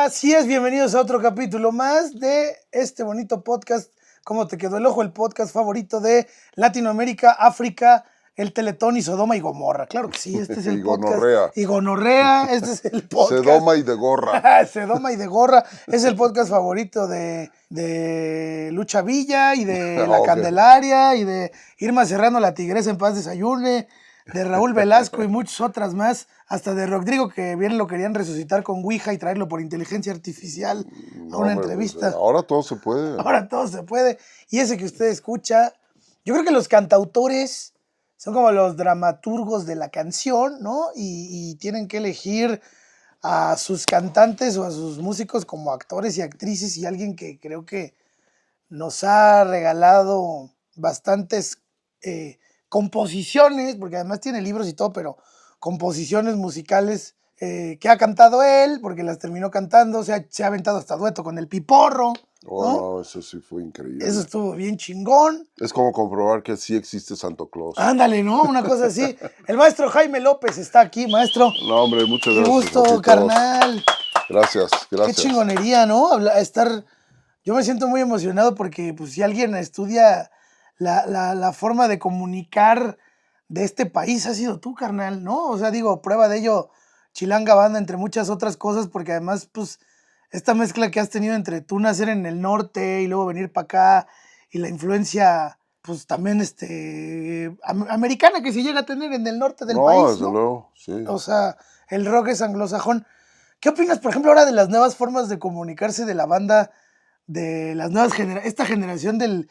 Así es, bienvenidos a otro capítulo más de este bonito podcast. ¿Cómo te quedó el ojo? El podcast favorito de Latinoamérica, África, el Teletón y Sodoma y Gomorra. Claro que sí, este es el Y podcast. gonorrea. Y Gonorrea, este es el podcast. Sedoma y de gorra. Sedoma y de gorra. Es el podcast favorito de Lucha Villa y de La Ok. Candelaria y de Irma Serrano, la Tigresa en paz desayune, de Raúl Velasco y muchas otras más, hasta de Rodrigo, que bien lo querían resucitar con Ouija y traerlo por inteligencia artificial a No, una hombre, entrevista. ahora todo se puede. Ahora todo se puede. Y ese que usted escucha, yo creo que los cantautores son como los dramaturgos de la canción, ¿no? Y tienen que elegir a sus cantantes o a sus músicos como actores y actrices, y alguien que creo que nos ha regalado bastantes composiciones, porque además tiene libros y todo, pero composiciones musicales que ha cantado él, porque las terminó cantando, se ha aventado hasta dueto con el Piporro, Oh, ¿no? no, eso sí fue increíble. Eso estuvo bien chingón. Es como comprobar que sí existe Santo Claus. Ándale, ¿no? Una cosa así. El maestro Jaime López está aquí, maestro. No, hombre, muchas Qué gracias. gusto, Joquitos. carnal. Gracias, Qué gracias. chingonería, ¿no? Yo me siento muy emocionado porque pues si alguien estudia la forma de comunicar de este país ha sido tú, carnal, ¿no? O sea, digo, prueba de ello, Chilanga Banda, entre muchas otras cosas, porque además, pues, esta mezcla que has tenido entre tú nacer en el norte y luego venir para acá y la influencia, pues, también, americana que se llega a tener en el norte del No, país, desde ¿no? luego, sí. O sea, el rock es anglosajón. ¿Qué opinas, por ejemplo, ahora de las nuevas formas de comunicarse de la banda, de las nuevas esta generación del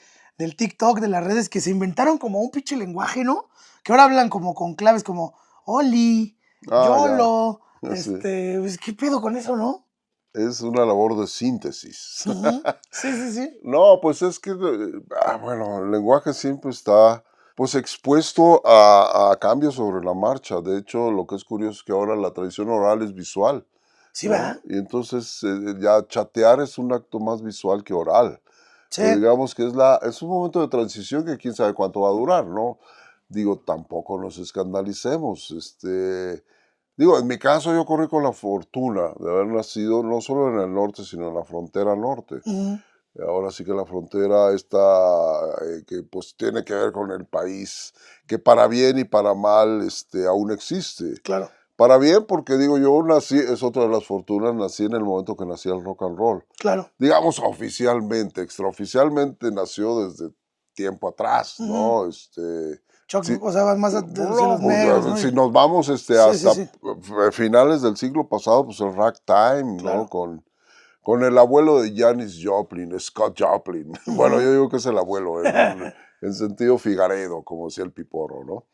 TikTok, de las redes, que se inventaron como un pinche lenguaje, ¿no? Que ahora hablan como con claves como Oli, Ah, YOLO, ya. Sí. pues, ¿qué pedo con eso, no? Es una labor de síntesis. Ujú. Sí, sí, sí. No, pues es que, bueno, el lenguaje siempre está, pues, expuesto a cambios sobre la marcha. De hecho, lo que es curioso es que ahora la tradición oral es visual, Sí, ¿no? va. Y entonces ya chatear es un acto más visual que oral. Sí. Pero digamos que es un momento de transición que quién sabe cuánto va a durar, ¿no? Digo, tampoco nos escandalicemos. Digo, en mi caso yo corrí con la fortuna de haber nacido no solo en el norte, sino en la frontera norte. Ujú. Ahora sí que la frontera está, que pues tiene que ver con el país, que para bien y para mal aún existe. Claro. Para bien porque digo, yo nací, es otra de las fortunas, nací en el momento que nacía el rock and roll. Claro. Digamos oficialmente, extraoficialmente nació desde tiempo atrás, ¿no? Ujú. Sí, O sea, vas más hacia los no, pues, negros, ¿no? si nos vamos Sí, hasta sí, sí. finales del siglo pasado, pues el ragtime, ¿no? Claro. Con el abuelo de Janis Joplin, Scott Joplin. Bueno, yo Ujú. digo que es el abuelo, en sentido figaredo, como decía el Piporro, ¿no?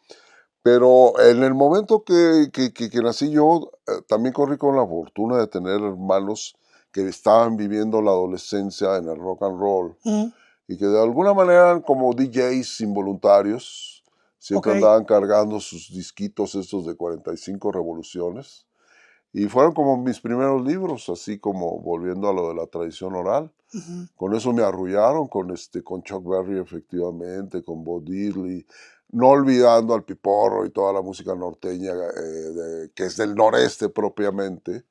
Pero en el momento que nací yo, también corrí con la fortuna de tener hermanos que estaban viviendo la adolescencia en el rock and roll Ujú. y que de alguna manera eran como DJs involuntarios, Ok. siempre andaban cargando sus disquitos estos de 45 revoluciones. Y fueron como mis primeros libros, así como volviendo a lo de la tradición oral. Ujú. Con eso me arrullaron, con Chuck Berry efectivamente, con Bo Diddley, no olvidando al Piporro y toda la música norteña, que es del noreste propiamente,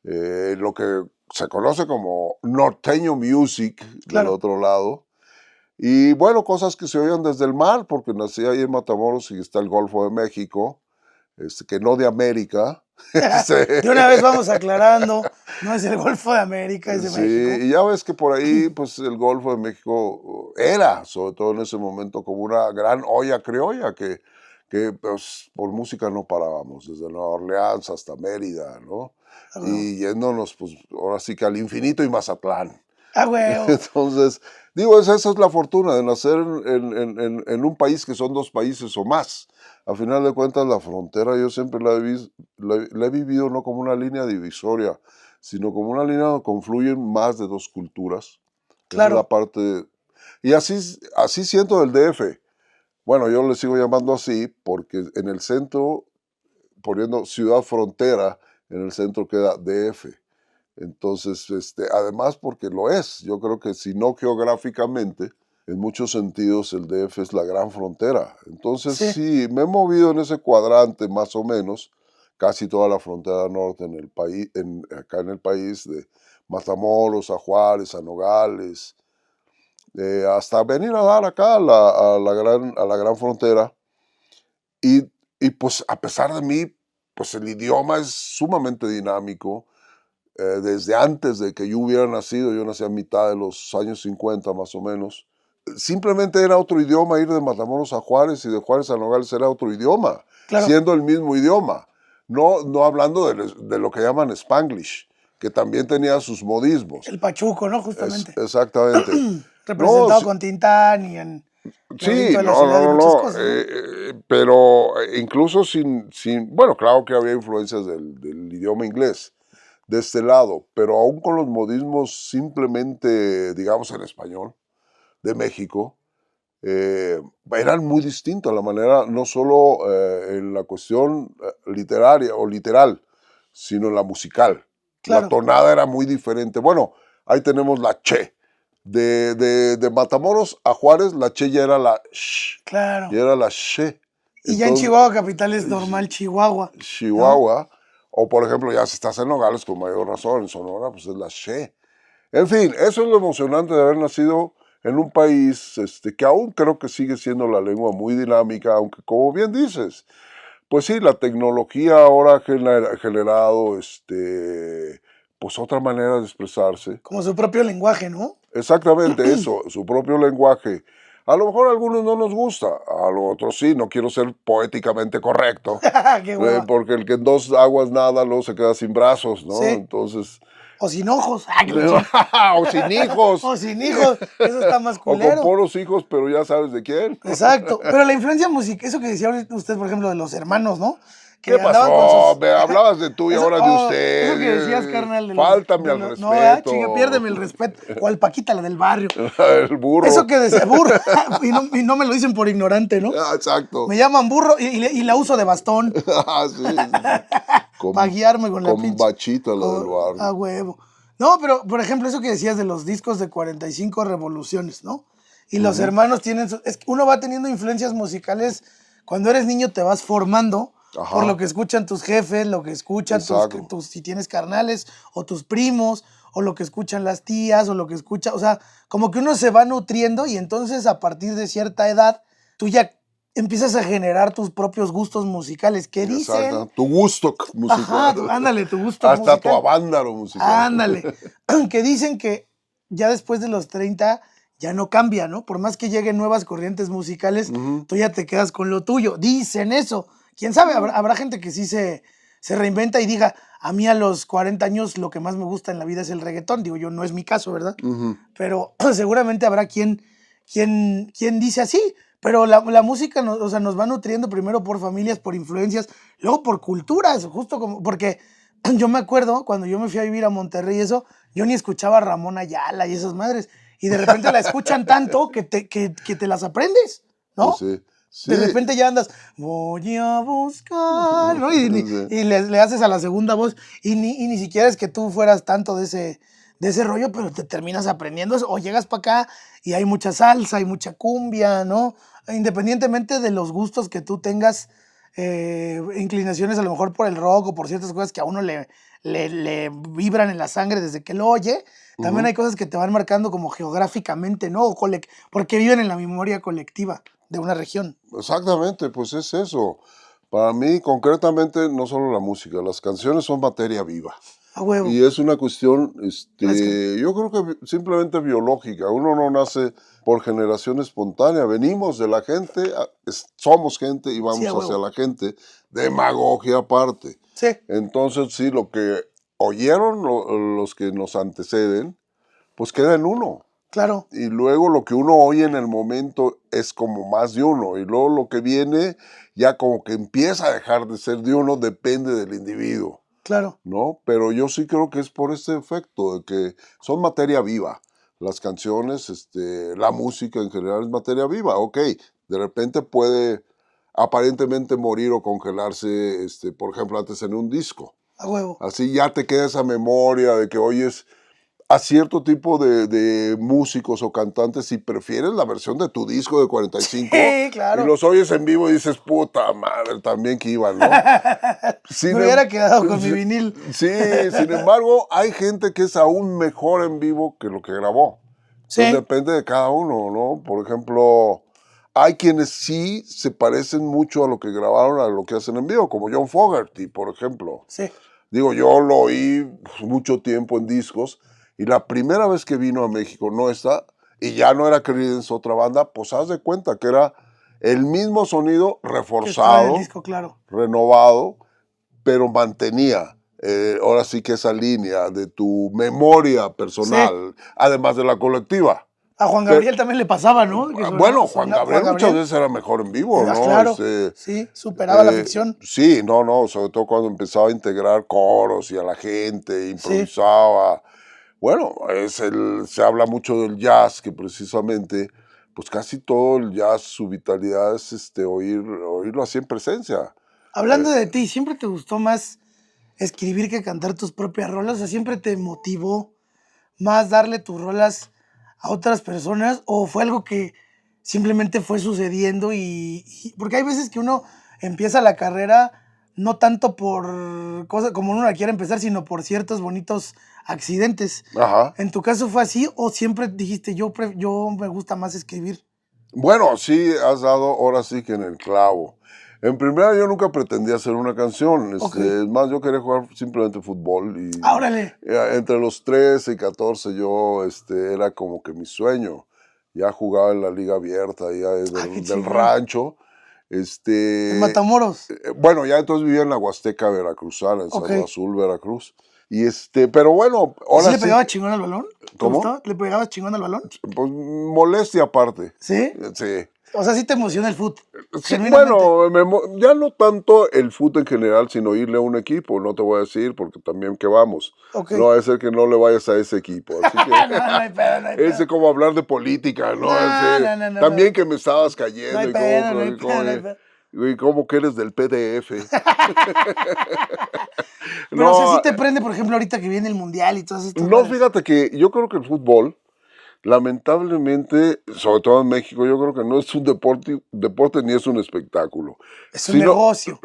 lo que se conoce como norteño music del Claro. otro lado. Y bueno, cosas que se oían desde el mar, porque nací ahí en Matamoros y está el Golfo de México, que no de América. De una vez vamos aclarando, no es el Golfo de América, es de Sí, México. y ya ves que por ahí, pues el Golfo de México era, sobre todo en ese momento, como una gran olla criolla que pues, por música no parábamos, desde Nueva Orleans hasta Mérida, ¿no? Ah, huevo. Y yéndonos, pues ahora sí que al infinito y Mazatlán. Ah, huevo. Entonces, digo, esa es la fortuna de nacer en un país que son dos países o más. A final de cuentas, la frontera yo siempre la he vivido no como una línea divisoria, sino como una línea donde confluyen más de dos culturas. Esa es la Claro. parte. Y así siento el DF. Bueno, yo le sigo llamando así porque en el centro, poniendo ciudad frontera, en el centro queda DF. Entonces, además porque lo es, yo creo que si no geográficamente, en muchos sentidos el DF es la gran frontera. Entonces, Sí. sí, me he movido en ese cuadrante más o menos, casi toda la frontera norte en el país, acá en el país, de Matamoros a Juárez, a Nogales, hasta venir a dar acá a la gran frontera. Y, y pues a pesar de mí, pues el idioma es sumamente dinámico. Desde antes de que yo hubiera nacido, yo nací a mitad de los años 50 más o menos, simplemente era otro idioma ir de Matamoros a Juárez y de Juárez a Nogales era otro idioma, Claro, siendo el mismo idioma. No hablando de lo que llaman Spanglish, que también tenía sus modismos. el Pachuco, ¿no? Justamente. Exactamente. No, Representado con Tintán y en sí, Laberinto de la no, Soledad y no, no, muchas no, cosas, ¿no? pero incluso bueno, claro que había influencias del idioma inglés de este lado, pero aún con los modismos simplemente, digamos, en español de México, eran muy distintos la manera, no solo en la cuestión literaria o literal, sino en la musical. La Claro, tonada era muy diferente. Bueno, ahí tenemos la che. De Matamoros a Juárez, la che ya era la sh, claro. ya era la she. Y ya en Entonces, Chihuahua capital es normal Chihuahua, ¿no? Chihuahua, o por ejemplo, ya si estás en Nogales, con mayor razón, en Sonora, pues es la she. En fin, eso es lo emocionante de haber nacido en un país que aún creo que sigue siendo la lengua muy dinámica, aunque como bien dices, pues sí, la tecnología ahora ha generado pues otra manera de expresarse. Como su propio lenguaje, ¿no? Exactamente eso, su propio lenguaje. A lo mejor a algunos no nos gusta, a los otros sí, no quiero ser poéticamente correcto, Qué hueva. porque el que en dos aguas nada luego se queda sin brazos, ¿no? Sí. Entonces, O sin ojos. ¡Ay, que la chingada! o sin hijos, O sin hijos. Eso está más o con culero. puros hijos, pero ya sabes de quién. Exacto. Pero la influencia musical, eso que decía ahorita usted, por ejemplo, de los hermanos, ¿no? ¿Qué Que andaban con pasó? sus. Me hablabas de tú y Eso, ahora de oh, eso que decías, usted. carnal, Faltame de al los. No, ah, respeto. chinga, piérdeme el respeto. Cual Paquita, la del barrio. El Eso burro. que decía, burro. Y no me lo dicen por ignorante, ¿no? Ah, exacto. Me llaman burro y la uso de bastón Ah, sí, sí. para guiarme con la Con pinche. bachita la del A barrio. huevo. No, pero por ejemplo, eso que decías de los discos de 45 revoluciones, ¿no? Y los Ujú. hermanos tienen. Es que uno va teniendo influencias musicales. Cuando eres niño te vas formando por lo Ajá, que escuchan tus jefes, lo que escuchan exacto. si tienes carnales, o tus primos, o lo que escuchan las tías, o lo que escucha. O sea, como que uno se va nutriendo y entonces a partir de cierta edad tú ya empiezas a generar tus propios gustos musicales. ¿Qué dicen? Exacto. Tu gusto musical. Ajá, ándale, tu gusto Hasta tu musical. avándaro musical. Ándale. Que dicen que ya después de los 30 ya no cambia, ¿no? Por más que lleguen nuevas corrientes musicales, Ujú. tú ya te quedas con lo tuyo. Dicen eso. ¿Quién sabe? Habrá gente que sí se reinventa y diga, a mí a los 40 años lo que más me gusta en la vida es el reggaetón. Digo yo, no es mi caso, ¿verdad? Ujú. Pero seguramente habrá quien dice así. Pero la música o sea, nos va nutriendo primero por familias, por influencias, luego por culturas, justo como, porque yo me acuerdo cuando yo me fui a vivir a Monterrey y eso, yo ni escuchaba a Ramón Ayala y esas madres. Y de repente la escuchan tanto que te las aprendes, Pues ¿no? sí. De Sí. repente ya andas, voy a buscar, ¿no? Sí. Y le haces a la segunda voz. Y ni siquiera es que tú fueras tanto de ese rollo, pero te terminas aprendiendo eso. O llegas para acá y hay mucha salsa, hay mucha cumbia, ¿no? Independientemente de los gustos que tú tengas, inclinaciones a lo mejor por el rock o por ciertas cosas que a uno le vibran en la sangre desde que lo oye, también Ujú. hay cosas que te van marcando como geográficamente, ¿no? Porque viven en la memoria colectiva de una región. Exactamente, pues es eso. Para mí, concretamente, no solo la música, las canciones son materia viva. A huevo. Y es una cuestión, Las can- yo creo que simplemente biológica. Uno no nace por generación espontánea. Venimos de la gente, somos gente y Sí, a vamos hacia huevo. la gente. Demagogia aparte. Sí, Entonces, sí, lo que oyeron los que nos anteceden, pues queda en uno. claro, Y luego lo que uno oye en el momento es como más de uno. Y luego lo que viene ya como que empieza a dejar de ser de uno, depende del individuo. claro. ¿No? Pero yo sí creo que es por este efecto, de que son materia viva. Las canciones, la música en general es materia viva. Ok, de repente puede aparentemente morir o congelarse, por ejemplo, antes en un disco. A huevo. Así ya te queda esa memoria de que oyes a cierto tipo de músicos o cantantes si prefieres la versión de tu disco de 45 Sí, y claro. los oyes en vivo y dices, puta madre, también que iban, ¿no? Me hubiera quedado con mi vinil. Sí, sin embargo, hay gente que es aún mejor en vivo que lo que grabó. Entonces Sí, depende de cada uno, ¿no? Por ejemplo, hay quienes sí se parecen mucho a lo que grabaron, a lo que hacen en vivo, como John Fogerty, por ejemplo. sí. Digo, yo lo oí mucho tiempo en discos y la primera vez que vino a México no está, y ya no era Creedence otra banda, pues haz de cuenta que era el mismo sonido Que estaba en el reforzado, disco, claro. renovado, pero mantenía ahora sí que esa línea de tu memoria Sí. personal, además de la colectiva. A Juan Pero, Gabriel también le pasaba, ¿no? Que bueno, Juan Juan Gabriel muchas Gabriel. veces era mejor en vivo, ¿no? Claro. Sí, superaba la ficción. Sí, no, sobre todo cuando empezaba a integrar coros y a la gente, Sí. improvisaba. Bueno, se habla mucho del jazz, que precisamente, pues casi todo el jazz, su vitalidad es oírlo así en presencia. Hablando de ti, ¿siempre te gustó más escribir que cantar tus propias rolas? O sea, ¿siempre te motivó más darle tus rolas a otras personas? ¿O fue algo que simplemente fue sucediendo? Porque hay veces que uno empieza la carrera no tanto por cosas como uno la quiere empezar, sino por ciertos bonitos accidentes. Ajá. ¿En tu caso fue así o siempre dijiste yo me gusta más escribir? Bueno, sí, has dado ahora sí que en el clavo. En primera, yo nunca pretendía hacer una canción. Ok. Es más, yo quería jugar simplemente fútbol. Y Órale. entre los 13 y 14 yo, era como que mi sueño. Ya jugaba en la liga abierta, ya Ah, qué del chingón. rancho. En Matamoros. Bueno, ya entonces vivía en la Huasteca Veracruzana, en Ok. Cerro Azul, Veracruz. Pero bueno, ¿Y si ahora le sí, pegaba chingón al balón? ¿Te ¿cómo? gustaba? ¿Le pegabas chingón al balón? Pues molestia aparte. ¿Sí? Sí. O sea, sí te emociona el fútbol. Sí, Genuinamente. bueno, ya no tanto el fútbol en general, sino irle a un equipo, no te voy a decir, porque también que vamos. Ok. No va a ser que no le vayas a ese equipo. Así que No, no hay pedo, no hay ese pedo. como hablar de política, ¿no? No, no, no, no, no. También que me estabas No hay cayendo pedo, no hay pedo, no hay pedo. y cómo que eres del PDF. Pero, o sea, sí No, te prende, por ejemplo, ahorita que viene el mundial y todas estas no, madres. fíjate que yo creo que el fútbol, lamentablemente, sobre todo en México, yo creo que no es un deporte ni es un espectáculo, Es un sino, negocio.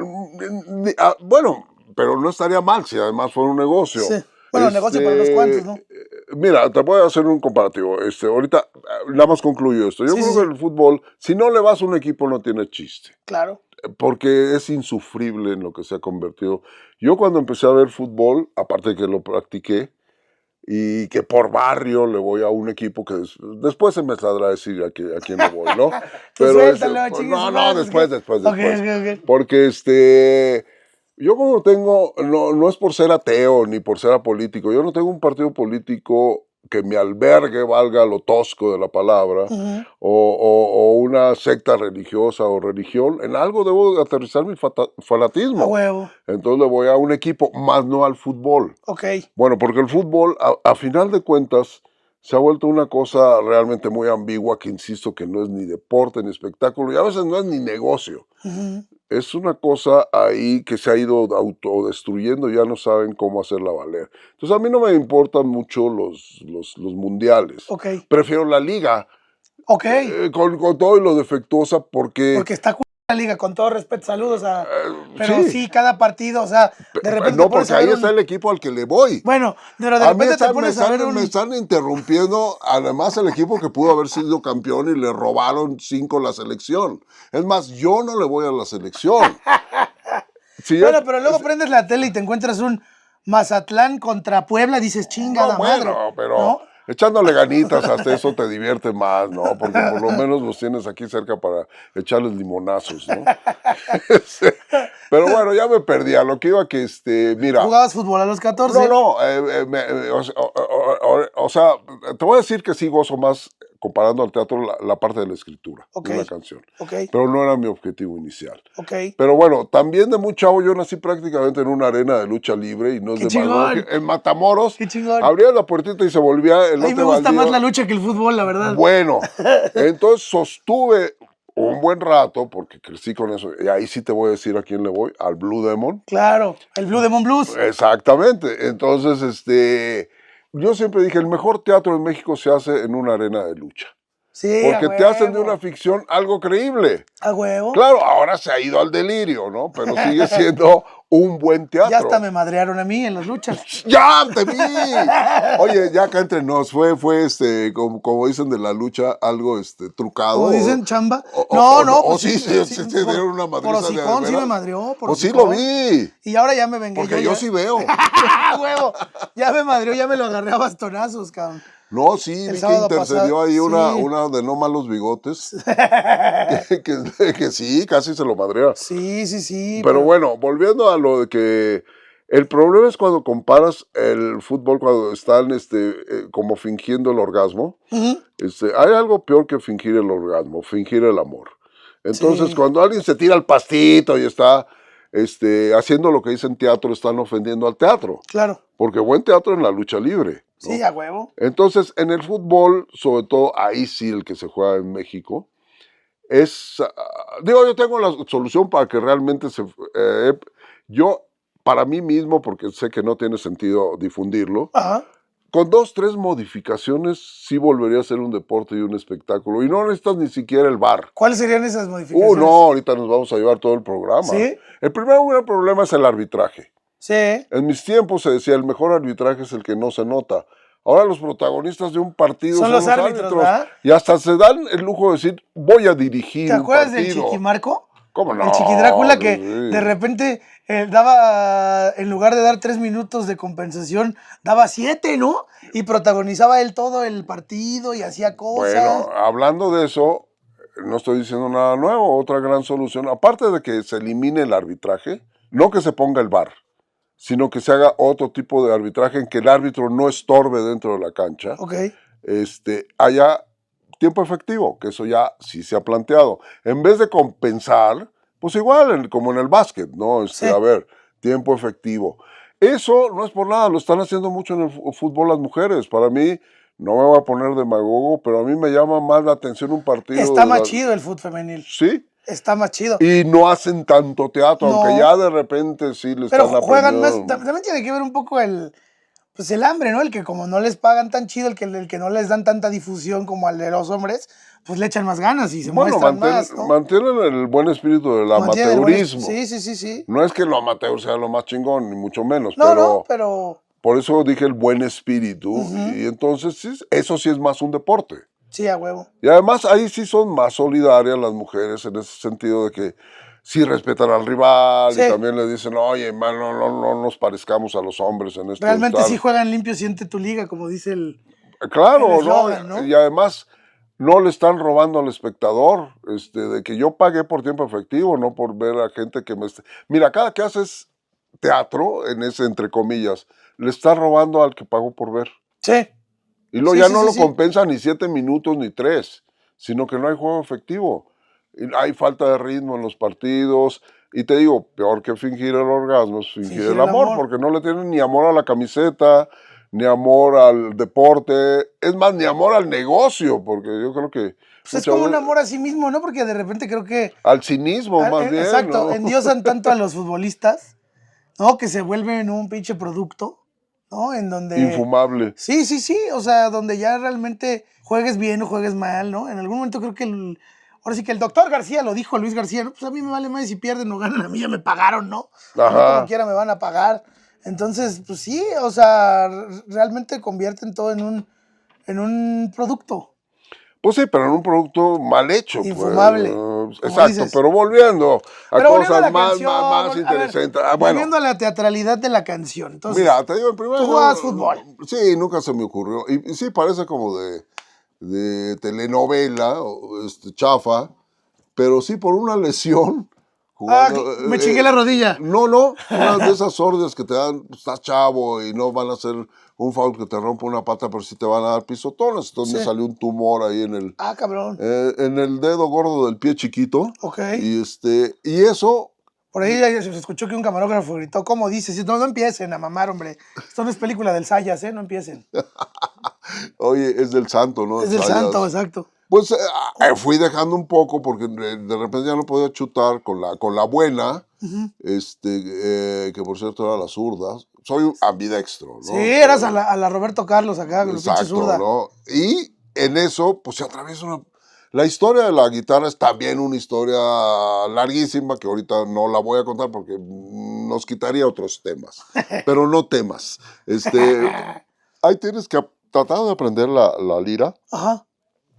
bueno, pero no estaría mal si además fuera un Sí. negocio. Bueno, negocio para unos cuantos, ¿no? Mira, te voy a hacer un comparativo. Ahorita, nada más concluyo esto. Yo Sí, sí, creo que sí. el fútbol, si no le vas a un equipo, no tiene chiste, Claro. porque es insufrible en lo que se ha convertido. Yo cuando empecé a ver fútbol, aparte de que lo practiqué, y que por barrio le voy a un equipo que después se me saldrá a decir a quién le voy, ¿no? Tú Pero suéltalo, chingue su no, madre, pues, ¿qué? Ok, después. ok, ok. Porque yo como tengo, no es por ser ateo ni por ser apolítico, yo no tengo un partido político que me albergue, valga lo tosco de la palabra, Ujú. o una secta religiosa o religión, en algo debo de aterrizar mi A fanatismo. huevo. Entonces le voy a un equipo, más no al fútbol. Ok. Bueno, porque el fútbol, a final de cuentas, se ha vuelto una cosa realmente muy ambigua que insisto que no es ni deporte ni espectáculo y a veces no es ni negocio. Ujú. Es una cosa ahí que se ha ido autodestruyendo, ya no saben cómo hacerla valer. Entonces a mí no me importan mucho los mundiales. Ok. Prefiero la liga, Ok. con todo y lo defectuosa, porque Porque está cool la liga, con todo respeto, saludos a... Pero sí, sí, cada partido, o sea, de repente te no, pones porque a ahí ver está un... el equipo al que le voy. Bueno, pero de A mí repente te pones a ver me un... están interrumpiendo, además el equipo que pudo haber sido campeón y le robaron 5 la selección. Es más, yo no le voy a la selección. Si yo- Bueno, pero luego prendes la tele y te encuentras un Mazatlán contra Puebla, dices no, chingada madre, bueno, pero ¿no? echándole ganitas hasta eso te divierte más, ¿no? Porque por lo menos los tienes aquí cerca para echarles limonazos, ¿no? Sí. Pero bueno, ya me perdí a lo que iba que, mira, Jugabas fútbol a los no, 14. no, o sea, te voy a decir que sí gozo más comparando al teatro la parte de la escritura Ok, de una canción, ok, pero no era mi objetivo inicial. ok. Pero bueno, también de muy chavo yo nací prácticamente en una arena de lucha libre y no es ¡Qué demagogia. chingón! En Matamoros ¡Qué chingón! abría la puertita y se volvía el A mí me lote gusta más la baldío. lucha que el fútbol, la verdad. Bueno, entonces sostuve un buen rato, porque crecí con eso, y ahí sí te voy a decir a quién le voy, al Blue Demon. Claro, el Blue Demon Blues. Exactamente. Entonces, yo siempre dije, el mejor teatro en México se hace en una arena de lucha. Sí, Porque te hacen de una ficción algo creíble. A huevo. Claro, ahora se ha ido al delirio, ¿no? Pero sigue siendo un buen teatro. Ya hasta me madrearon a mí en las luchas. ¡Ya te vi! Oye, ya acá entre nos, fue como dicen de la lucha, algo trucado. Como dicen, chamba. No, pues sí, se dieron una madriza. Por hocicón sí me madrió. Pues sí lo vi. Y ahora ya me vengué. Porque yo sí veo. Huevo, ya me madrió, ya me lo agarré a bastonazos, cabrón. No, sí, vi que intercedió ahí una de no malos bigotes. que sí, casi se lo madrea. Sí. Pero bueno, volviendo a lo de que el problema es cuando comparas el fútbol cuando están como fingiendo el orgasmo. Hay algo peor que fingir el orgasmo, fingir el amor. Entonces, cuando alguien se tira al pastito y está haciendo lo que dicen teatro, están ofendiendo al teatro. Claro. Porque buen teatro en la lucha libre, ¿no? Sí, a huevo. Entonces, en el fútbol, sobre todo ahí sí el que se juega en México, yo tengo la solución para que realmente yo, para mí mismo, porque sé que no tiene sentido difundirlo, Ajá. con 2, 3 modificaciones sí volvería a ser un deporte y un espectáculo. Y no necesitas ni siquiera el VAR. ¿Cuáles serían esas modificaciones? No, ahorita nos vamos a llevar todo el programa. ¿Sí? El primer gran problema es el arbitraje. Sí. En mis tiempos se decía, el mejor arbitraje es el que no se nota. Ahora los protagonistas de un partido son los árbitros. ¿Verdad? Y hasta se dan el lujo de decir, voy a dirigir un partido. ¿Te acuerdas del Chiquimarco? ¿Cómo no? El Chiquidrácula que de repente daba, en lugar de dar 3 minutos de compensación, daba 7, ¿no? Y protagonizaba él todo el partido y hacía cosas. Bueno, hablando de eso, no estoy diciendo nada nuevo. Otra gran solución, aparte de que se elimine el arbitraje, no que se ponga el VAR, sino que se haga otro tipo de arbitraje en que el árbitro no estorbe dentro de la cancha. Ok. Haya tiempo efectivo, que eso ya sí se ha planteado. En vez de compensar, pues igual como en el básquet, ¿no? Sí. A ver, tiempo efectivo. Eso no es por nada, lo están haciendo mucho en el fútbol las mujeres. Para mí, no me voy a poner demagogo, pero a mí me llama más la atención un partido. Está más chido el fútbol femenil. Sí. Está más chido. Y no hacen tanto teatro, aunque ya de repente sí le están aprendiendo. Pero juegan más, también tiene que ver un poco el hambre, ¿no? El que como no les pagan tan chido, el que no les dan tanta difusión como al de los hombres, pues le echan más ganas y se muestran más, ¿no? Mantienen el buen espíritu del amateurismo. Sí. No es que lo amateur sea lo más chingón, ni mucho menos, pero... Por eso dije el buen espíritu, y entonces sí, eso sí es más un deporte. Sí, a huevo. Y además ahí sí son más solidarias las mujeres en ese sentido de que sí respetan al rival y también le dicen, oye, man, no nos parezcamos a los hombres en esto. Realmente sí juegan limpio, siente tu liga, como dice el... Claro, el eslogan, ¿no? Y además no le están robando al espectador, de que yo pagué por tiempo efectivo, no por ver a gente que me... Mira, cada que haces teatro, en ese entre comillas, le estás robando al que pagó por ver. Sí. Y luego ya no lo compensa ni 7 minutos ni 3, sino que no hay juego efectivo. Y hay falta de ritmo en los partidos. Y te digo, peor que fingir el orgasmo es fingir el amor, porque no le tienen ni amor a la camiseta, ni amor al deporte, es más, ni amor al negocio, porque yo creo que... Pues es como un amor a sí mismo, ¿no? Porque de repente creo que... Al cinismo, más bien. Exacto, ¿no? endiosan tanto a los futbolistas, ¿no? Que se vuelven un pinche producto, ¿no? En donde... Infumable. Sí, o sea, donde ya realmente juegues bien o juegues mal, ¿no? En algún momento creo que ahora sí que el doctor García lo dijo, Luis García, ¿no? Pues a mí me vale más si pierden o ganan, a mí ya me pagaron, ¿no? Ajá. Como quiera me van a pagar. Entonces, pues sí, o sea, realmente convierten todo en un producto. Pues sí, pero en un producto mal hecho. Infumable. Pues, exacto, dices. Pero volviendo a cosas más interesantes. Volviendo a la teatralidad de la canción. Entonces, mira, te digo, en primer lugar. ¿Tú jugabas fútbol? Sí, nunca se me ocurrió. Y sí, parece como de telenovela, chafa, pero sí por una lesión. Jugando, me chingué la rodilla. No, una de esas órdenes que te dan, estás chavo y no van a hacer un foul que te rompa una pata, pero sí te van a dar pisotones. Entonces me salió un tumor ahí en el... cabrón. En el dedo gordo del pie chiquito. Ok. Y eso... Por ahí ya se escuchó que un camarógrafo gritó, ¿cómo dices? No empiecen a mamar, hombre. Esto no es película del Sayas, no empiecen. Oye, es del santo, ¿no? Es del santo, exacto. Pues fui dejando un poco porque de repente ya no podía chutar con la buena que por cierto era la zurda. Soy un ambidextro, ¿no? Sí, eras a la Roberto Carlos acá, con el pinche Exacto, zurda. ¿no? Y en eso, pues se atraviesa una... La historia de la guitarra es también una historia larguísima que ahorita no la voy a contar porque nos quitaría otros temas, pero no temas. Ahí tienes que tratar de aprender la lira. Ajá,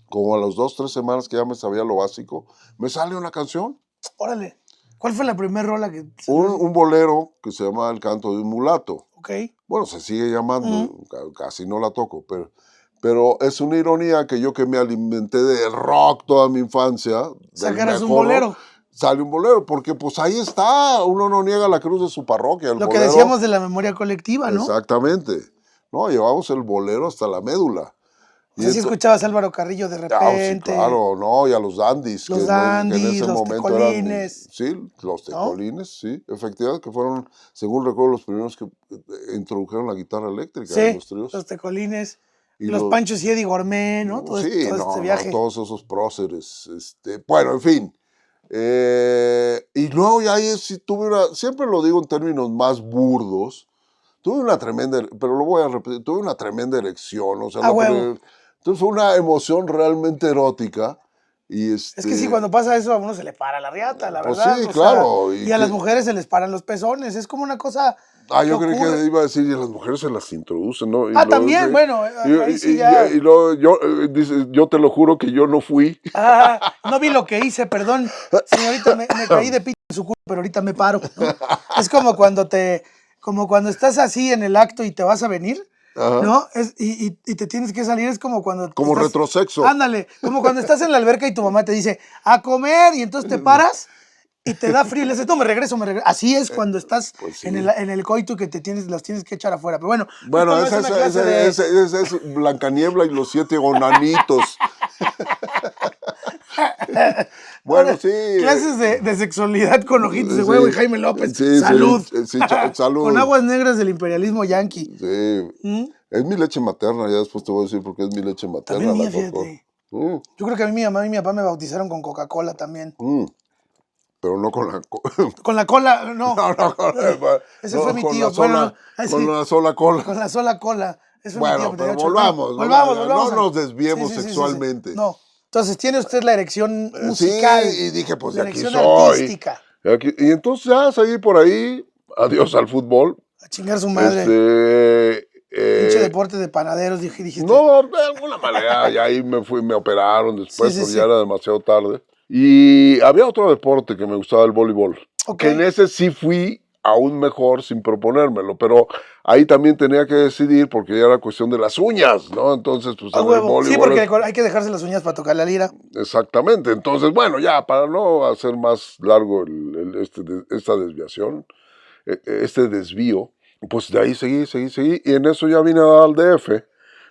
Como a las 2, 3 semanas que ya me sabía lo básico, me sale una canción, órale. ¿Cuál fue la primera rola que un, salió? un bolero que se llama El canto de un mulato. Ok. Bueno, se sigue llamando, casi no la toco, pero es una ironía que yo que me alimenté de rock toda mi infancia, del Sacaras un mejor rock, bolero. sale un bolero, porque pues ahí está, uno no niega la cruz de su parroquia, el Lo que bolero, decíamos de la memoria colectiva, ¿no? exactamente, no, llevamos el bolero hasta la médula. O sea, si escuchabas a Álvaro Carrillo de Sí, repente, claro, no, y a los dandies, los que en Dandys, ese los momento eran, Tecolines, sí, los ¿no? tecolines, sí, efectivamente, que fueron, según recuerdo, los primeros que introdujeron la guitarra eléctrica en Sí, los tríos. los Tecolines, Y los los, Panchos y Eddie Gourmet, ¿no? sí, Todo este no, no, viaje. todos esos próceres, bueno, en fin. Y luego ya ahí sí tuve siempre lo digo en términos más burdos, tuve una tremenda, pero lo voy a repetir, tuve una tremenda erección, o sea, A huevo. entonces fue una emoción realmente erótica y Es que sí, cuando pasa eso a uno se le para la riata, la pues sí, verdad. O sea, claro, y a las mujeres se les paran los pezones. Es como una cosa que yo creí que ocurre. iba a decir, y a las mujeres se las introducen, ¿no? Ah, también, bueno, ahí sí ya. Y luego dice, yo te lo juro que yo no fui. Ah, no vi lo que hice, perdón. Señorita, me caí de pito en su culo, pero ahorita me paro, ¿no? Es como cuando estás así en el acto y te vas a venir, Ajá. ¿no? Y te tienes que salir, es como cuando Como estás. retrosexo. Ándale, como cuando estás en la alberca y tu mamá te dice, a comer, y entonces te paras y te da frío y le dices, no, me regreso, me regreso. Así es cuando estás Pues sí. en el coito que los tienes que echar afuera. Pero bueno, Bueno, esto no es una clase de. ese es Blancaniebla y los 7 onanitos. Bueno, Ahora, sí. clases de sexualidad con ojitos de huevo y Jaime López. Sí, Salud. salud. Con aguas negras del imperialismo yanqui. Sí. ¿Mm? Es mi leche materna, ya después te voy a decir por qué es mi leche También materna, mía, la Coca. fíjate. Yo creo que a mí mi mamá y mi papá me bautizaron con Coca-Cola también. Pero no con la Con la cola, no. Ese fue no, mi tío. Bueno, no, con la sola cola. con la sola cola. Ese fue mi tío Bueno, que pero tenía 8 años. volvamos, Bueno, volvamos. no nos desviemos Sí. sexualmente. No. Entonces, tiene usted la erección Sí, musical. y dije, pues La de aquí erección soy. artística. Y entonces ya seguí por ahí, adiós al fútbol. A chingar su madre. Pinche deporte de panaderos, dijiste. No, de alguna manera, ya ahí me operaron después, Sí. porque ya era demasiado tarde. Y había otro deporte que me gustaba, el voleibol, Ok. que en ese sí fui aún mejor sin proponérmelo, pero ahí también tenía que decidir porque ya era cuestión de las uñas, ¿no? Entonces, pues A en el huevo. Sí, voleibol porque hay que dejarse las uñas para tocar la lira. exactamente. Entonces, bueno, ya para no hacer más largo esta desviación, este desvío, pues de ahí seguí, y en eso ya vine a dar al DF,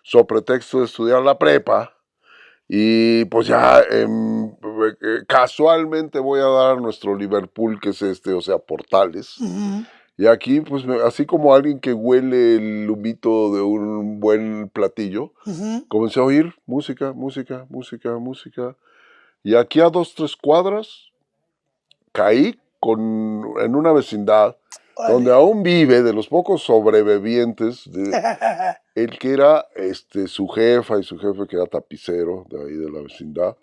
so pretexto de estudiar la prepa, y pues ya casualmente voy a dar a nuestro Liverpool, que es o sea, Portales, y aquí, pues así como alguien que huele el humito de un buen platillo, comencé a oír música, y aquí a 2, 3 cuadras, caí en una vecindad donde aún vive, de los pocos sobrevivientes, el que era su jefa y su jefe que era tapicero de ahí de la vecindad,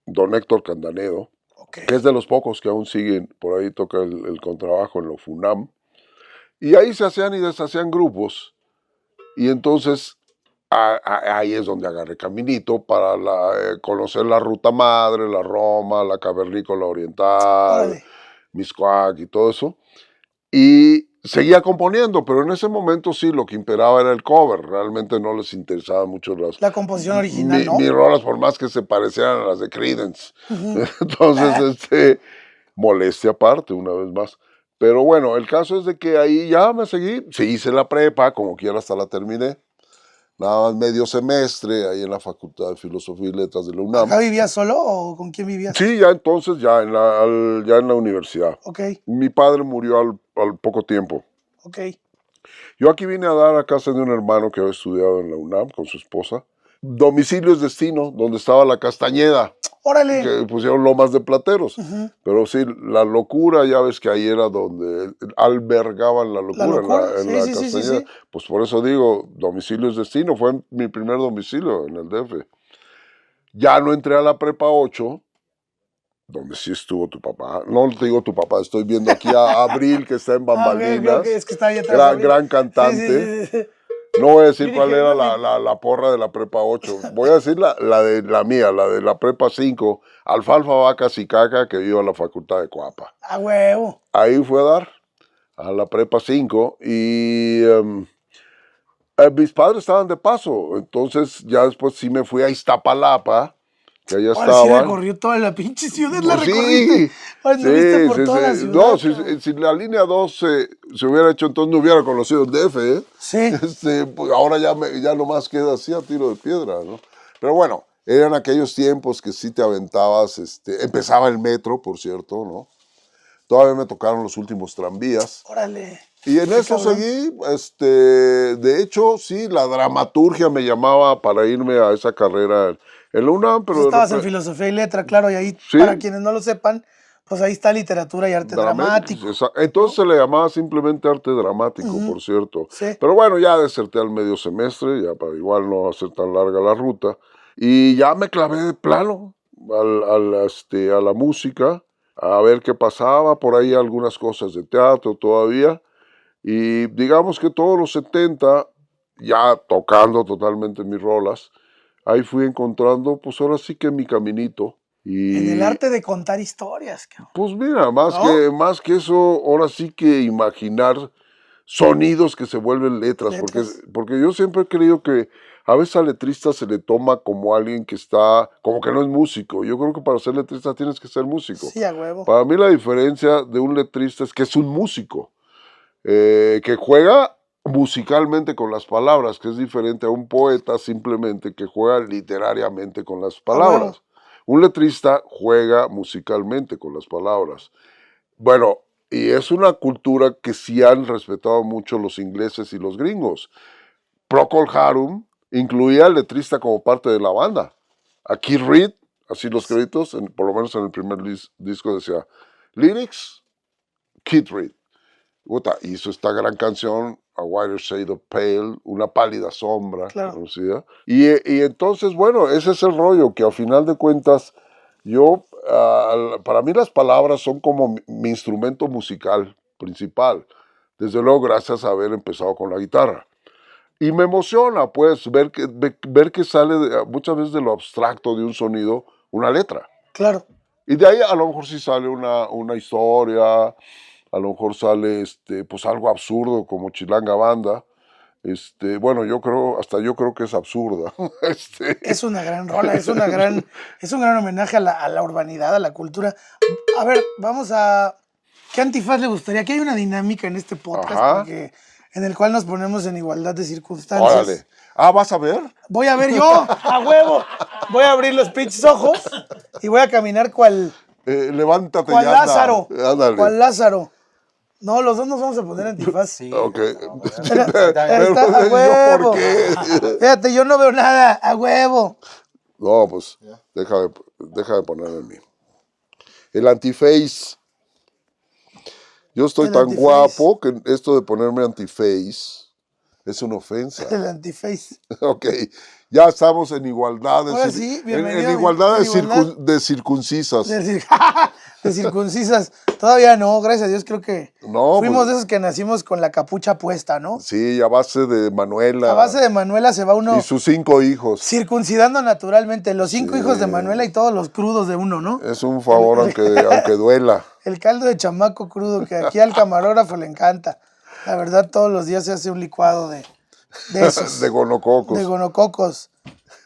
don Héctor Candanedo, que es de los pocos que aún siguen, por ahí toca el contrabajo en la FUNAM, y ahí se hacían y deshacían grupos, y entonces ahí es donde agarré caminito para conocer la Ruta Madre, la Roma, la Cavernícola Oriental, Órale. Miscuac y todo eso. Y seguía componiendo, pero en ese momento sí, lo que imperaba era el cover. Realmente no les interesaba mucho La composición original, ¿no? mis rolas, por más que se parecieran a las de Creedence. Entonces, molestia aparte, una vez más. Pero bueno, el caso es de que ahí ya me seguí. Sí, hice la prepa, como quiera hasta la terminé. Nada más medio semestre ahí en la Facultad de Filosofía y Letras de la UNAM. ¿Acá vivías solo o con quién vivías? Sí, ya entonces, ya en la universidad. Ok. Mi padre murió al poco tiempo. Ok. Yo aquí vine a dar a casa de un hermano que había estudiado en la UNAM con su esposa, Domicilio es destino, donde estaba la Castañeda, Órale. que pusieron Lomas de Plateros. Pero sí, la locura, ya ves que ahí era donde albergaban la La locura, locura. en Sí, la sí, sí, sí, Castañeda. sí. Pues por eso digo, domicilio es destino, fue mi primer domicilio en el DF. Ya no entré a la prepa 8, donde sí estuvo tu papá. No te digo tu papá, estoy viendo aquí a Abril, que está en Ah, ok, bambalinas. es que está ahí atrás, Abril. Gran Sí, sí, cantante. sí, sí, sí. No voy a Yo decir cuál dije, era no me... la porra de la prepa 8. Voy a decir la de la mía, la de la prepa 5. Alfalfa, vacas y caca, que iba a la facultad de Coapa. A huevo. Ahí fue a dar, a la prepa 5. Y mis padres estaban de paso. Entonces ya después sí me fui a Iztapalapa, que allá Ahora sí estaban. recorrió toda la pinche ciudad, la Pues recorriste. sí, Ahora anduviste sí, por sí, toda la sí. ciudad, No, cabrón. si la línea 2 se hubiera hecho, entonces no hubiera conocido el DF, ¿eh? Sí. Pues ahora ya nomás queda así a tiro de piedra, ¿no? Pero bueno, eran aquellos tiempos que sí te aventabas, empezaba el metro, por cierto, ¿no? Todavía me tocaron los últimos tranvías. Órale. Y en Qué eso cabrón. seguí, de hecho, sí, la dramaturgia me llamaba para irme a esa carrera en la UNAM, Pues pero de estabas en repente, filosofía y letra, claro, y ahí, para sí, quienes no lo sepan, pues ahí está literatura y arte dramático, Entonces ¿no? se le llamaba simplemente arte dramático, Ujú. por cierto. Sí. Pero bueno, ya deserté al medio semestre, ya para igual no hacer tan larga la ruta. Y ya me clavé de plano a la música, a ver qué pasaba. Por ahí algunas cosas de teatro todavía. Y digamos que todos los 70, ya tocando totalmente mis rolas, ahí fui encontrando, pues ahora sí que mi caminito. En el Y arte de contar historias, cabrón. pues mira, ¿No? más que eso, ahora sí que imaginar sonidos que se vuelven letras, Letras. porque yo siempre he creído que a veces al letrista se le toma como alguien que está, como que no es músico. Yo creo que para ser letrista tienes que ser músico. Sí, a huevo. Para mí la diferencia de un letrista es que es un músico, que juega musicalmente con las palabras, que es diferente a un poeta simplemente que juega literariamente con las A huevo. palabras. Un letrista juega musicalmente con las palabras. Bueno, y es una cultura que sí han respetado mucho los ingleses y los gringos. Procol Harum incluía al letrista como parte de la banda. A Keith Reed, así los créditos, por lo menos en el primer disco decía lyrics, Keith Reed. Hizo esta gran canción, A Whiter Shade of Pale, una pálida sombra, Claro. conocida. Y entonces, bueno, ese es el rollo, que a final de cuentas, para mí las palabras son como mi instrumento musical principal. Desde luego, gracias a haber empezado con la guitarra. Y me emociona, pues, ver que sale muchas veces de lo abstracto de un sonido, una letra. Claro. Y de ahí a lo mejor sí sale una historia, a lo mejor sale pues algo absurdo como Chilanga Banda. Bueno, yo creo que es absurda. Es una gran rola, es un gran homenaje a la urbanidad, a la cultura. A ver, vamos a... ¿Qué antifaz le gustaría? Aquí hay una dinámica en este podcast Ajá, porque en el cual nos ponemos en igualdad de circunstancias. órale. Ah, ¿vas a ver? Voy a ver yo, a huevo. Voy a abrir los pinches ojos y voy a caminar Levántate cual y anda. Lázaro. Ándale. Cual Lázaro. No, los dos nos vamos a poner antifaz. Sí, Ok. Mira, Pero está a yo, ¿por huevo. qué? Fíjate, yo no veo nada, a huevo. No, pues, deja de poner el mío. El antiface. Yo estoy El tan antiface. guapo que esto de ponerme antiface es una ofensa. El antiface. Ok, ya estamos en igualdad Ahora sí, en bienvenido igualdad en igualdad de circuncisas. de, de circuncisas. Todavía no, gracias a Dios, creo que No, fuimos pues de esos que nacimos con la capucha puesta, ¿no? sí, a base de A Manuela base de Manuela se va y uno sus 5 hijos. circuncidando naturalmente. Los 5 hijos de Sí, Manuela y todos los crudos de uno, ¿no? es un El, favor el- aunque duela. el caldo de chamaco crudo que aquí al camarógrafo le encanta. La verdad, todos los días se hace un licuado de esos, De de gonococos. gonococos.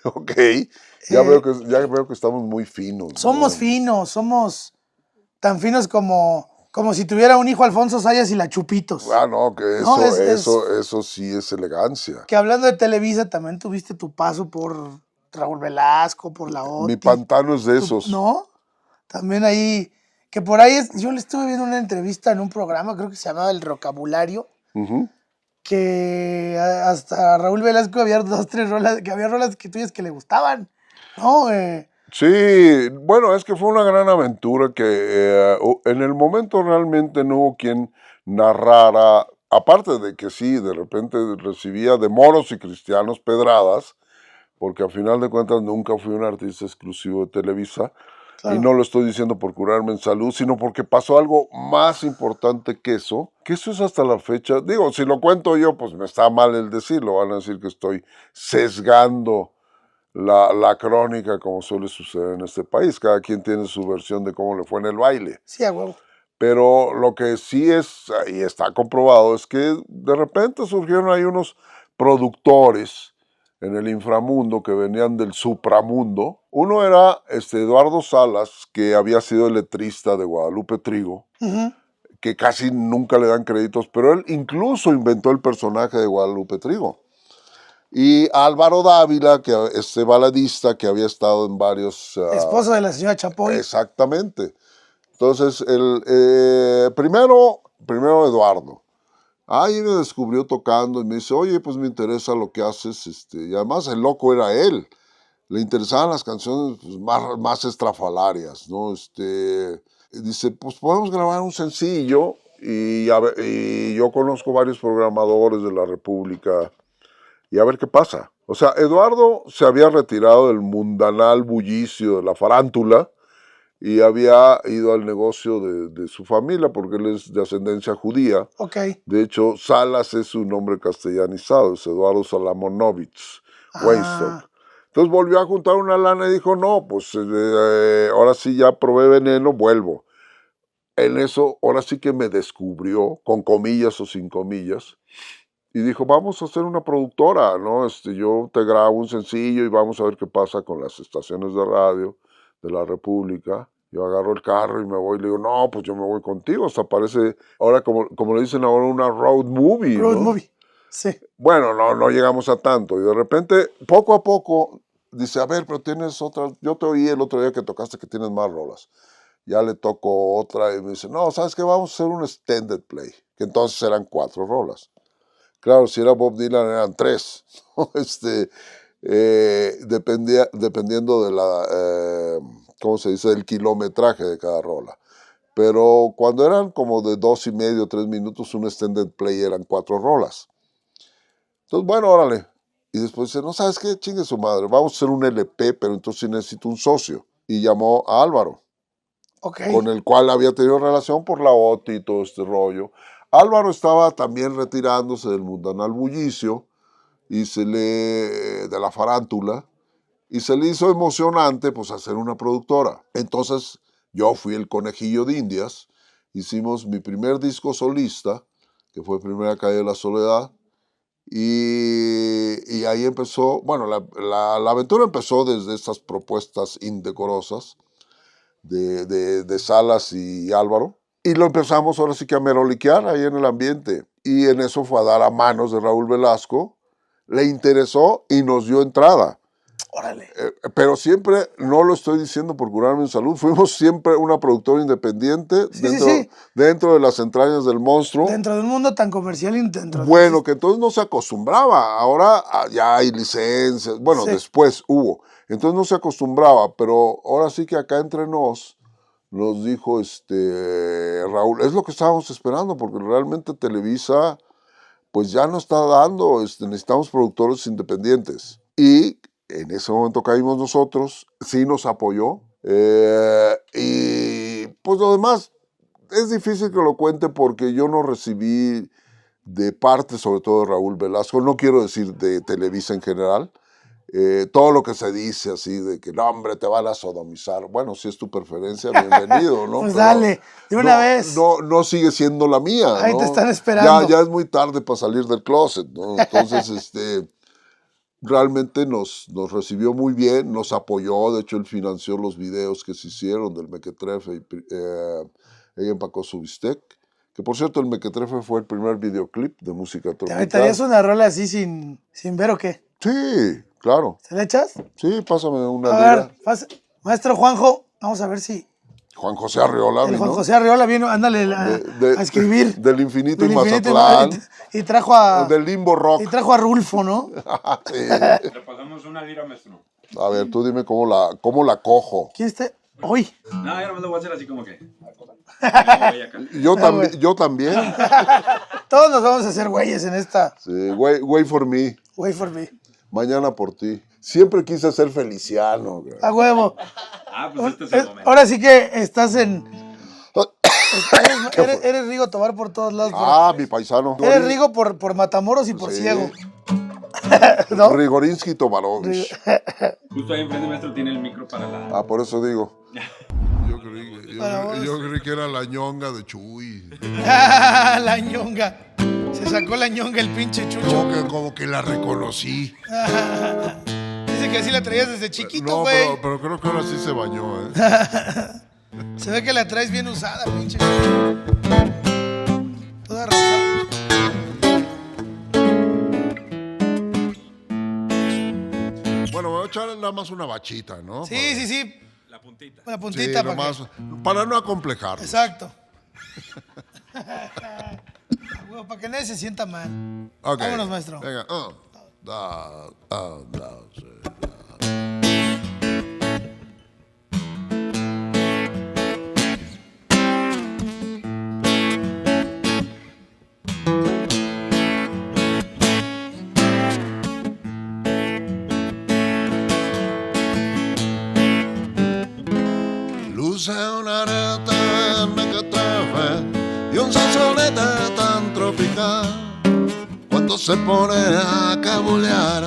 Ok, Eh, ya veo que estamos muy finos, somos ¿no? finos, somos tan finos como si tuviera un hijo Alfonso Sayas y la Chupitos. Ah, no, que No, eso sí es elegancia. que hablando de Televisa, también tuviste tu paso por Raúl Velasco, por la Mi OTI. pantano es de esos. ¿No? También ahí, que por ahí yo le estuve viendo una entrevista en un programa, creo que se llamaba El Rocabulario, Ujú. que hasta Raúl Velasco había 2, 3 rolas, que había rolas que tuyas que le gustaban, ¿no? Sí, bueno, es que fue una gran aventura que en el momento realmente no hubo quien narrara, aparte de que sí, de repente recibía de moros y cristianos pedradas, porque a final de cuentas nunca fui un artista exclusivo de Televisa, y Claro. no lo estoy diciendo por curarme en salud, sino porque pasó algo más importante que eso es hasta la fecha. Digo, si lo cuento yo, pues me está mal el decirlo, van a decir que estoy sesgando la crónica, como suele suceder en este país. Cada quien tiene su versión de cómo le fue en el baile. Sí, a huevo. Pero lo que sí es, y está comprobado, es que de repente surgieron ahí unos productores en el inframundo que venían del supramundo. Uno era Eduardo Salas, que había sido el letrista de Guadalupe Trigo, Ujú. que casi nunca le dan créditos, pero él incluso inventó el personaje de Guadalupe Trigo. Y Álvaro Dávila, que este baladista que había estado en varios... Esposo de la señora Chapoy. exactamente. Entonces, primero Eduardo. Ahí me descubrió tocando y me dice, oye, pues me interesa lo que haces. Y además el loco era él. Le interesaban las canciones pues, más estrafalarias, ¿no? Dice, pues podemos grabar un sencillo y yo conozco varios programadores de la República y a ver qué pasa. O sea, Eduardo se había retirado del mundanal bullicio de la farántula y había ido al negocio de su familia porque él es de ascendencia judía. Ok. De hecho, Salas es su nombre castellanizado, es Eduardo Salamonovich Weinstock. Ah, Entonces volvió a juntar una lana y dijo, no, pues ahora sí ya probé veneno, vuelvo. En eso, ahora sí que me descubrió, con comillas o sin comillas, y dijo, vamos a hacer una productora, ¿no? Yo te grabo un sencillo y vamos a ver qué pasa con las estaciones de radio de la República. Yo agarro el carro y me voy y le digo, no, pues yo me voy contigo. Hasta parece, ahora como le dicen ahora, una road movie, road ¿no? movie. Sí. Bueno, no llegamos a tanto. Y de repente, poco a poco, dice, a ver, pero tienes otra. Yo te oí el otro día que tocaste que tienes más rolas. Ya le toco otra y me dice, no, ¿sabes qué? Vamos a hacer un extended play. Que entonces eran 4 rolas. Claro, si era Bob Dylan eran 3. ¿No? Dependiendo de ¿cómo se dice? Del kilometraje de cada rola. Pero cuando eran como de 2 y medio, 3 minutos, un extended play eran 4 rolas. Entonces, bueno, órale. Y después dice, no, ¿sabes qué? Chingue su madre, vamos a hacer un LP, pero entonces sí necesito un socio. Y llamó a Álvaro, Ok. con el cual había tenido relación por la OTI y todo este rollo. Álvaro estaba también retirándose del mundanal bullicio y de la farántula, y se le hizo emocionante pues hacer una productora. Entonces yo fui el conejillo de Indias, hicimos mi primer disco solista, que fue Primera Calle de la Soledad, y ahí empezó, bueno, la aventura empezó desde estas propuestas indecorosas de Salas y Álvaro, y lo empezamos ahora sí que a meroliquear ahí en el ambiente, y en eso fue a dar a manos de Raúl Velasco, le interesó y nos dio entrada. Órale. Pero siempre, no lo estoy diciendo por curarme en salud, fuimos siempre una productora independiente Sí. dentro de las entrañas del monstruo. Dentro de un mundo tan comercial y dentro de... Bueno, que entonces no se acostumbraba, ahora ya hay licencias, bueno, Sí. después hubo, entonces no se acostumbraba, pero ahora sí que acá entre nos dijo Raúl, es lo que estábamos esperando, porque realmente Televisa pues ya no está dando, necesitamos productores independientes. Y en ese momento caímos nosotros, sí nos apoyó, y pues lo demás es difícil que lo cuente porque yo no recibí de parte, sobre todo de Raúl Velasco, no quiero decir de Televisa en general, todo lo que se dice así de que no, hombre, te van a sodomizar. Bueno, si es tu preferencia, bienvenido, ¿no? Pues Pero dale, de una vez. no sigue siendo la mía, Ahí te ¿no? están esperando. Ya es muy tarde para salir del closet, ¿no? Entonces, realmente nos recibió muy bien, nos apoyó, de hecho él financió los videos que se hicieron del Mequetrefe y ella empacó su bistec. Que por cierto, el Mequetrefe fue el primer videoclip de música ¿Te tropical. aventarías una rola así sin ver o qué? Sí, claro. ¿Se le echas? Sí, pásame una A lira. ver, maestro Juanjo, vamos a ver si Juan José Arriola, El Juan ¿no? José Arriola vino, ándale a escribir. Del Infinito Del y Infinito Mazatlán. y trajo a... Del Limbo Rock. Y trajo a Rulfo, ¿no? Sí. Le pasamos una lira, maestro. A ver, tú dime cómo la cojo. ¿Quién está? Hoy. No, yo nomás lo voy a hacer así como que. Yo también. Todos nos vamos a hacer güeyes en esta. Sí, wait for me. Wait for me. Mañana por ti. Siempre quise ser Feliciano. Güey. A huevo. Pues este es el momento. Ahora sí que estás en... Eres Rigo Tobar por todos lados. Mi paisano. Eres Rigo por Matamoros y por Sí. Ciego. ¿No? Rigorinsky Tomarovich. Justo ahí enfrente, maestro, tiene el micro para la. Por eso digo. Yo creí que era la ñonga de Chuy. La ñonga. Se sacó la ñonga el pinche Chucho. Como que la reconocí. Dice que así la traías desde chiquito, No, güey. pero creo que ahora sí se bañó, ¿eh? Se ve que la traes bien usada, pinche. Toda rosada. Bueno, voy a echar nada más una bachita, ¿no? Sí. La puntita. Una Sí, puntita para nomás, para no acomplejar. Exacto. Para que nadie se sienta mal. Okay. Vámonos, maestro. Venga. Sí. Luce una areta mequetrefe y un sazonete tan tropical. Cuando se pone a cabulear,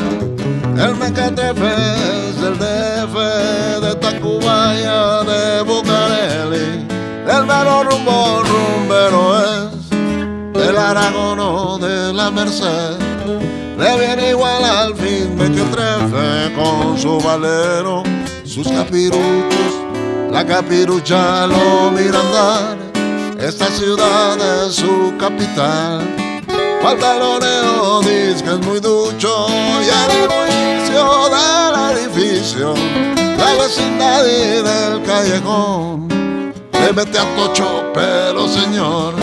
el mequetrefe es del DF, de Tacubaya, de Bucareli. El mero rumbero es del Aragón o de la Merced. Le viene igual al fin mequetrefe con su valero, sus capiruchos. La capirucha lo mira andar, esta ciudad es su capital. Pantaloneo dice que es muy ducho y al inicio del edificio, la vecindad y del callejón le mete a tocho, pero señor,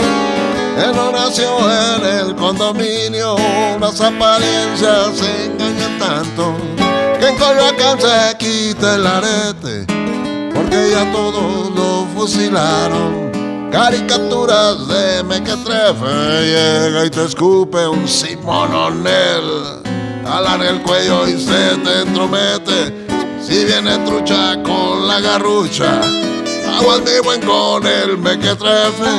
él no nació en el condominio, las apariencias se engañan tanto que en Coyoacán se quita el arete porque ya todos lo fusilaron. Caricaturas de mequetrefe, llega y te escupe un simononel, alarga el cuello y se te entromete. Si viene trucha con la garrucha, aguas mi buen con el mequetrefe.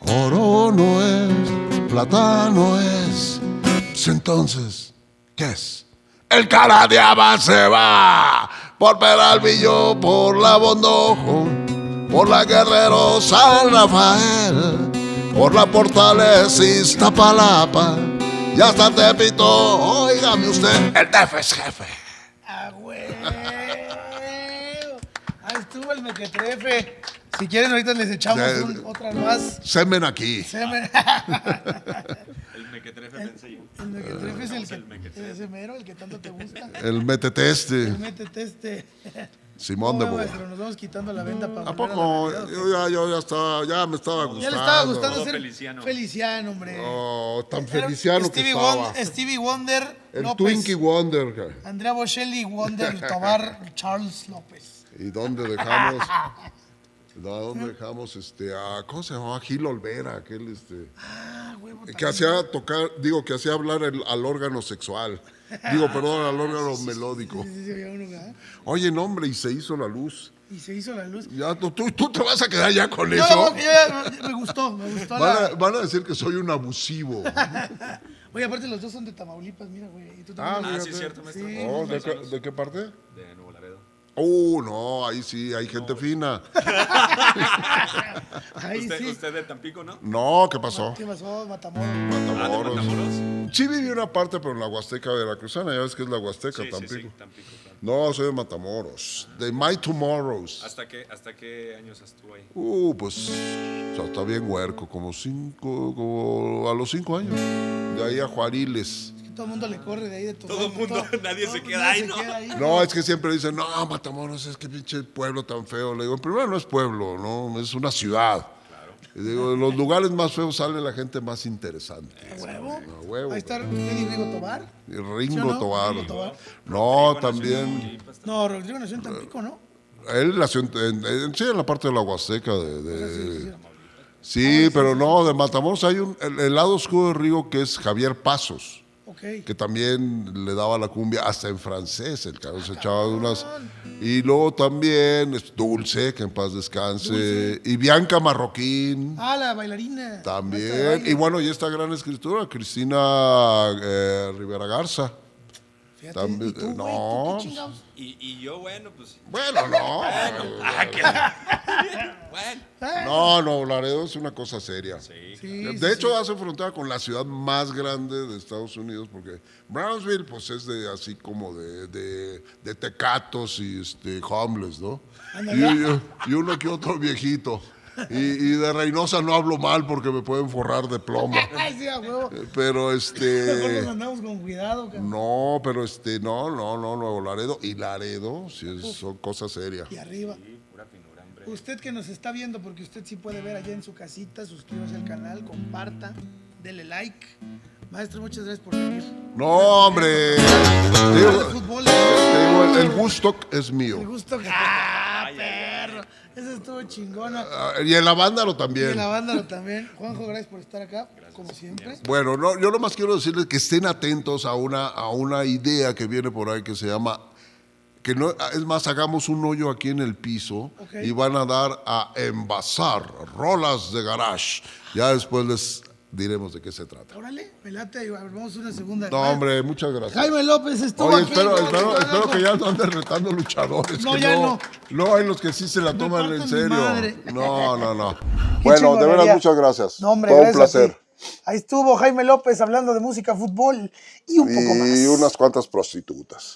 Oro no es, plata no es, pues entonces, ¿qué es? El cara de Aba se va por Peralvillo, por la Bondojo, por la Guerrero San Rafael, por la Portales Iztapalapa y hasta Tepito. Óigame usted, el DF es jefe. ¡Ah, güey! Ahí estuvo el mequetrefe. Si quieren, ahorita les echamos otra más. Semen aquí. El mequetrefe pensé yo. El mequetrefe es ese mero, el que tanto te gusta. El métete Métete este. Simón de ¿Cómo, Bo. maestro? Nos vamos quitando la venda para ¿A volver poco? la realidad, Yo ya estaba, ya me estaba gustando. ya le estaba gustando Todo ser Feliciano. Feliciano, hombre. Oh, tan Era feliciano que estaba. Stevie Wonder El López. Twinkie Wonder. cara. Andrea Bocelli, Wonder Tobar, Charles López. ¿Y dónde dejamos? ¿Dónde dejamos ¿cómo se llamaba? Gil Olvera, aquel que hacía tocar, que hacía hablar al órgano sexual. Perdón, al órgano melódico. Sí, había uno, ¿verdad? Oye, no, hombre, y se hizo la luz. Y se hizo la luz. Ya, tú te vas a quedar ya con Yo, eso. me gustó Van a decir que soy un abusivo. Oye, aparte los dos son de Tamaulipas, mira, güey. Y tú Ah, también. Sí, es cierto, maestro. Sí. Oh, ¿de qué parte? De Nuevo Laredo. No, ahí sí, hay gente fina. Ahí sí. Usted de Tampico, ¿no? No, ¿qué pasó? ¿Qué pasó, Matamoros? Ah, de Matamoros. Sí viví una parte, pero en la Huasteca Veracruzana, ya ves que es la Huasteca, Sí, Tampico. sí, Tampico, claro. No, soy de Matamoros, de My Tomorrows. ¿Hasta qué años estuvo ahí? Pues, o sea, está bien huerco, como a los 5 años. De ahí a Juariles. Todo el mundo le corre de ahí de tu Todo el mundo, nadie se queda ahí, ¿no? No, es que siempre dicen, no, Matamoros, es que pinche pueblo tan feo. Le digo, primero no es pueblo, no, es una ciudad. Y digo, de los lugares más feos sale la gente más interesante. ¿A huevo? A huevo. Ahí está Eddie Rigo Tobar. Y ¿Sí o Ringo no? Tobar. Ringo Tobar. No, también. No, Rodrigo nació en Tampico, ¿no? Él nació sí, en la parte de la Huasteca. Sí. Sí, pero no, de Matamoros hay el lado oscuro de Rigo que es Javier Pasos, Ok. que también le daba la cumbia hasta en francés, el cabrón se echaba de unas. Y luego también Dulce, que en paz descanse, y Bianca Marroquín. Ah, la bailarina. Maestra de También, baile. y bueno, y esta gran escritora, Cristina Rivera Garza. Fíjate, también, ¿y tú, güey? no. ¿Tú qué chingados? Y yo, bueno, pues. Bueno, no. Bueno. No, Laredo es una cosa seria. Sí. Sí, De hecho, hace frontera con la ciudad más grande de Estados Unidos, porque Brownsville, pues es de así como de tecatos y homeless, ¿no? Y uno que otro viejito. Y de Reynosa no hablo mal porque me pueden forrar de plomo. Ay, sí, a huevo. Pero Mejor nos andamos con cuidado, cabrón. no, pero no, Nuevo Laredo. Y Laredo, sí, son cosas serias. Y arriba. Pura finura, hombre. Usted que nos está viendo, porque usted sí puede ver allá en su casita, suscríbase al canal, comparta, dele like. Maestro, muchas gracias por venir. No, hombre. Te Hablar digo, de fútbol. te digo, el gusto es Me mío. gustó que... ¡Ah, perro! Eso estuvo chingona. Y el Avándaro Y también. la banda también. Juanjo, gracias por estar acá, como siempre. Bueno, no, yo nomás quiero decirles que estén atentos a una idea que viene por ahí que se llama, que no, es más, hagamos un hoyo aquí en el piso Ok. y van a dar a envasar rolas de garage. Ya después les diremos de qué se trata. Órale, me late. Vamos a una segunda. No, hombre, muchas gracias. Jaime López estuvo Oye, aquí. espero que ya no anden retando luchadores. No, que ya no. No, hay los que sí se la toman en parten mi serio. madre. No. Qué Bueno, de chingonería. veras, muchas gracias. No, hombre, Todo un gracias a ti. placer. Ahí estuvo Jaime López hablando de música, fútbol y un poco más. Y unas cuantas prostitutas.